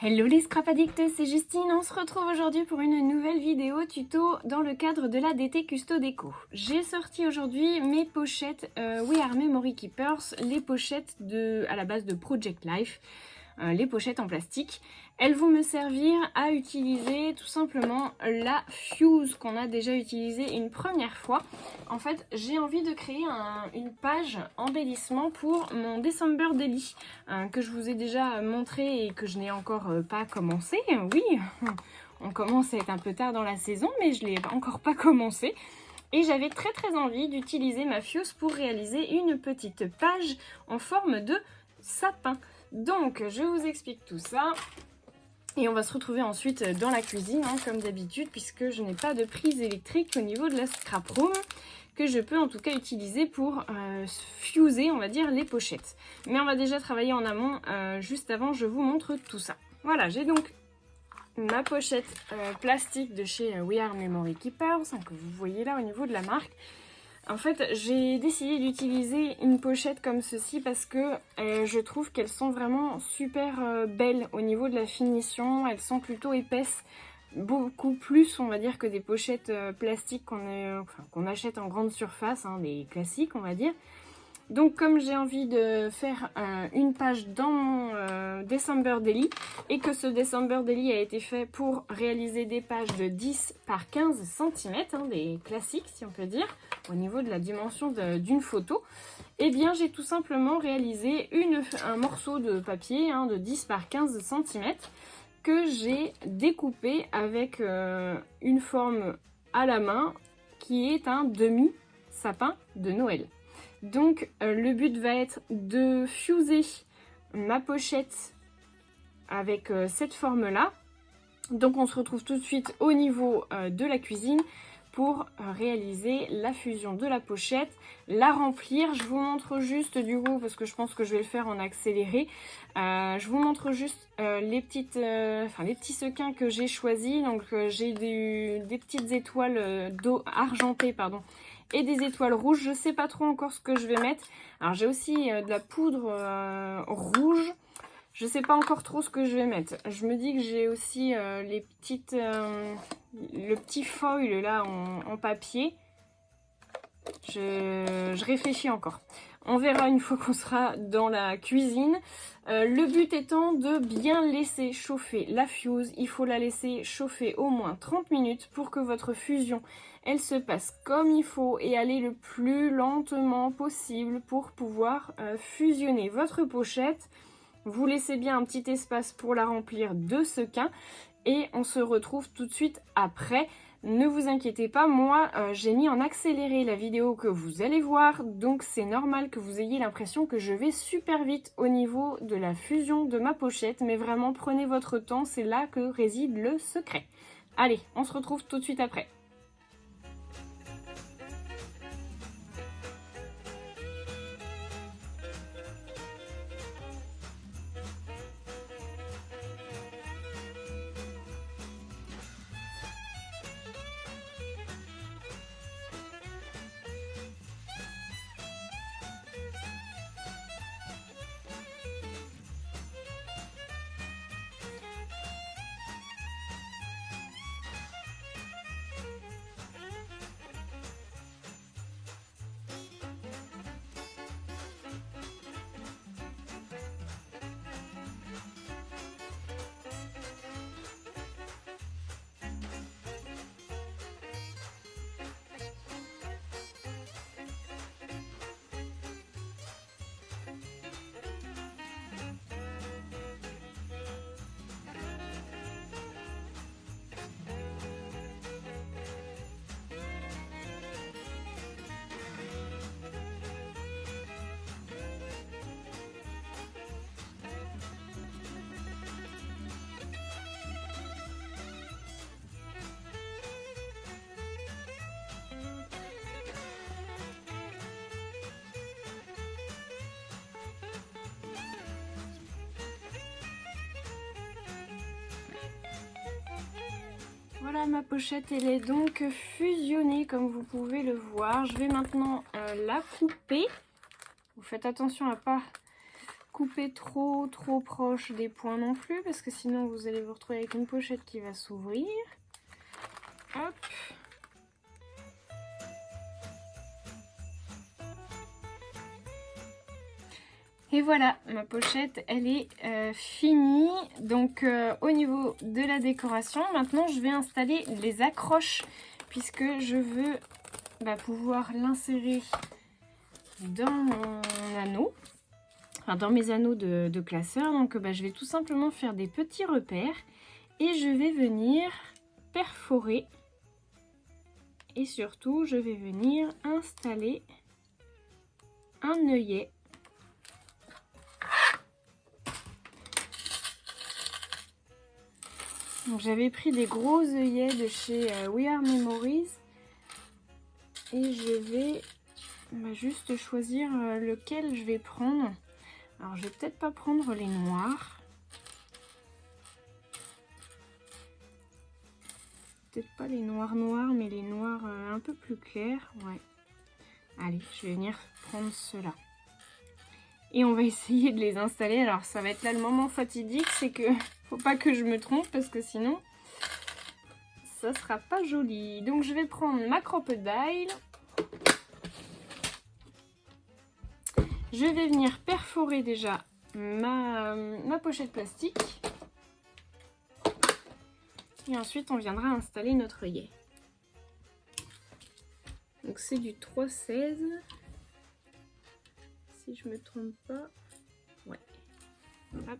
Hello les scrap addicts, c'est Justine, on se retrouve aujourd'hui pour une nouvelle vidéo tuto dans le cadre de la DT Custo Déco. J'ai sorti aujourd'hui mes pochettes We Are Memory Keepers, les pochettes à la base de Project Life, les pochettes en plastique. Elles vont me servir à utiliser tout simplement la fuse qu'on a déjà utilisée une première fois. En fait, j'ai envie de créer une page embellissement pour mon December Daily que je vous ai déjà montré et que je n'ai encore pas commencé. Oui, on commence à être un peu tard dans la saison, mais je ne l'ai encore pas commencé. Et j'avais très envie d'utiliser ma fuse pour réaliser une petite page en forme de sapin. Donc, je vous explique tout ça. Et on va se retrouver ensuite dans la cuisine, comme d'habitude, puisque je n'ai pas de prise électrique au niveau de la scrap room, que je peux en tout cas utiliser pour fuser, on va dire, les pochettes. Mais on va déjà travailler en amont, juste avant, je vous montre tout ça. Voilà, j'ai donc ma pochette plastique de chez We Are Memory Keepers, que vous voyez là au niveau de la marque. En fait, j'ai décidé d'utiliser une pochette comme ceci parce que je trouve qu'elles sont vraiment super belles au niveau de la finition. Elles sont plutôt épaisses, beaucoup plus on va dire que des pochettes plastiques qu'on achète en grande surface, des classiques on va dire. Donc comme j'ai envie de faire une page dans mon December Daily et que ce December Daily a été fait pour réaliser des pages de 10 par 15 cm, des classiques si on peut dire, au niveau de la dimension d'une photo, et bien j'ai tout simplement réalisé un morceau de papier de 10 par 15 cm que j'ai découpé avec une forme à la main qui est un demi-sapin de Noël. Donc le but va être de fuser ma pochette avec cette forme là. Donc on se retrouve tout de suite au niveau de la cuisine pour réaliser la fusion de la pochette, la remplir. Je vous montre juste du coup, parce que je pense que je vais le faire en accéléré, je vous montre juste les petits sequins que j'ai choisis. Donc j'ai des petites étoiles d'eau argentée, et des étoiles rouges. Je sais pas trop encore ce que je vais mettre. Alors j'ai aussi de la poudre rouge. Je sais pas encore trop ce que je vais mettre. Je me dis que j'ai aussi le petit foil là en papier. Je réfléchis encore. On verra une fois qu'on sera dans la cuisine. Le but étant de bien laisser chauffer la fuse. Il faut la laisser chauffer au moins 30 minutes pour que votre fusion elle se passe comme il faut et aller le plus lentement possible pour pouvoir fusionner votre pochette. Vous laissez bien un petit espace pour la remplir de sequins et on se retrouve tout de suite après. Ne vous inquiétez pas, moi j'ai mis en accéléré la vidéo que vous allez voir, donc c'est normal que vous ayez l'impression que je vais super vite au niveau de la fusion de ma pochette, mais vraiment prenez votre temps, c'est là que réside le secret. Allez, on se retrouve tout de suite après. Voilà, ma pochette, elle est donc fusionnée comme vous pouvez le voir. Je vais maintenant la couper. Vous faites attention à pas couper trop proche des points non plus, parce que sinon vous allez vous retrouver avec une pochette qui va s'ouvrir. Hop. Et voilà, ma pochette, elle est finie. Donc au niveau de la décoration, maintenant je vais installer les accroches, puisque je veux pouvoir l'insérer dans mon anneau, enfin dans mes anneaux de classeur. Donc je vais tout simplement faire des petits repères et je vais venir perforer. Et surtout, je vais venir installer un œillet. Donc j'avais pris des gros œillets de chez We Are Memories et je vais juste choisir lequel je vais prendre. Alors je vais peut-être pas prendre les noirs. Peut-être pas les noirs mais les noirs un peu plus clairs. Ouais. Allez, je vais venir prendre ceux-là. Et on va essayer de les installer. Alors ça va être là le moment fatidique, c'est que faut pas que je me trompe parce que sinon ça sera pas joli. Donc je vais prendre ma crocodile. Je vais venir perforer déjà ma pochette plastique. Et ensuite on viendra installer notre œillet. Donc c'est du 3,16. Si je me trompe pas. Ouais. Hop.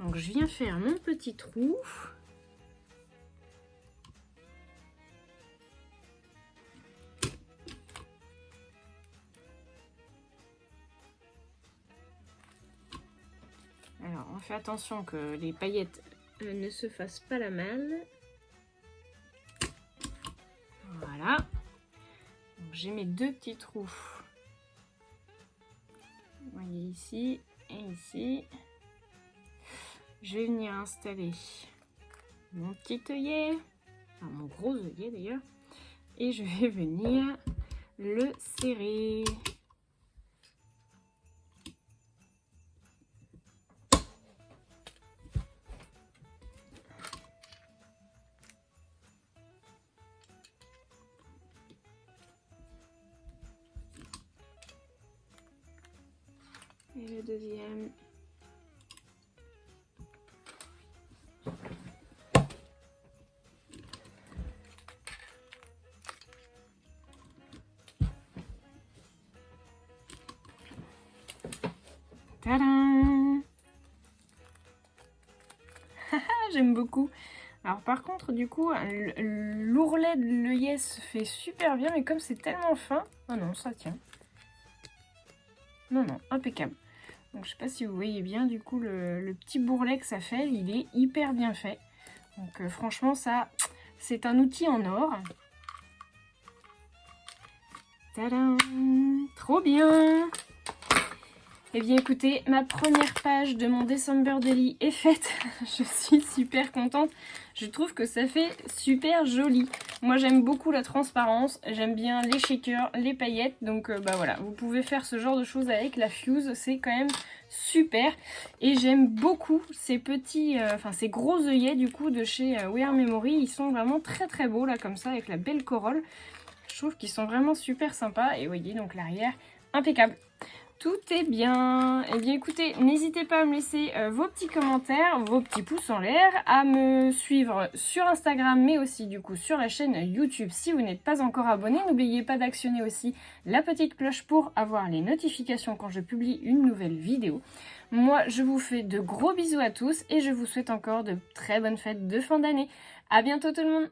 Donc je viens faire mon petit trou. Alors on fait attention que les paillettes ne se fassent pas la malle. Voilà. J'ai mes deux petits trous. Vous voyez ici et ici. Je vais venir installer mon petit œillet, enfin mon gros œillet d'ailleurs, et je vais venir le serrer. Et le deuxième. Tadam! J'aime beaucoup. Alors par contre du coup l'ourlet de l'œillet se fait super bien, mais comme c'est tellement fin, oh non ça tient. Non, impeccable. Donc je sais pas si vous voyez bien du coup le petit bourrelet que ça fait, il est hyper bien fait. Donc franchement ça, c'est un outil en or. Tadam! Trop bien! Eh bien écoutez, ma première page de mon December Daily est faite. Je suis super contente. Je trouve que ça fait super joli. Moi j'aime beaucoup la transparence, j'aime bien les shakers, les paillettes. Donc voilà, vous pouvez faire ce genre de choses avec la Fuse, c'est quand même super. Et j'aime beaucoup ces petits, ces gros œillets du coup de chez We Are Memory. Ils sont vraiment très beaux là comme ça avec la belle corolle. Je trouve qu'ils sont vraiment super sympas. Et vous voyez donc l'arrière, impeccable. Tout est bien. Eh bien écoutez, n'hésitez pas à me laisser vos petits commentaires, vos petits pouces en l'air, à me suivre sur Instagram, mais aussi du coup sur la chaîne YouTube si vous n'êtes pas encore abonné. N'oubliez pas d'actionner aussi la petite cloche pour avoir les notifications quand je publie une nouvelle vidéo. Moi, je vous fais de gros bisous à tous et je vous souhaite encore de très bonnes fêtes de fin d'année. À bientôt tout le monde.